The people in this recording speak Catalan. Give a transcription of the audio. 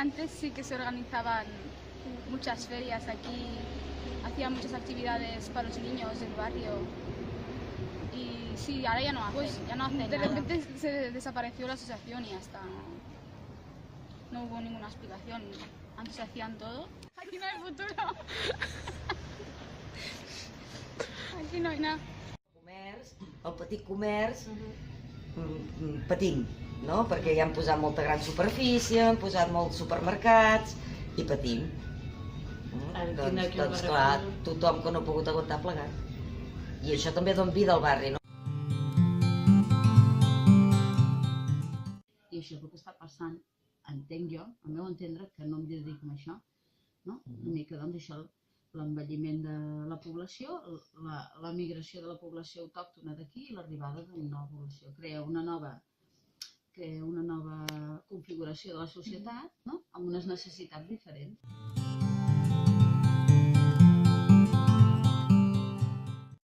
antes sí que se organizaban muchas ferias aquí, hacían muchas actividades para los niños del barrio. Y sí, ahora ya no hacen, ya no hacen. De repente se desapareció la asociación y ya está. No hubo ninguna explicación. Antes se hacían todo. Aquí no hay futuro. Aquí no hay nada. El petit comerç patint, no? Perquè ja han posat molta gran superfície, han posat molts supermercats i patint. Doncs clar, tothom que no ha pogut aguantar plegat. I això també dona vida al barri, no? I això és el que està passant, entenc jo, al meu entendre, que no em dedico a això, no? Una mica, doncs, això, l'envelliment de la població, la migració de la població autòctona d'aquí i l'arribada d'una nova població. Crea una nova configuració de la societat, no? Amb unes necessitats diferents.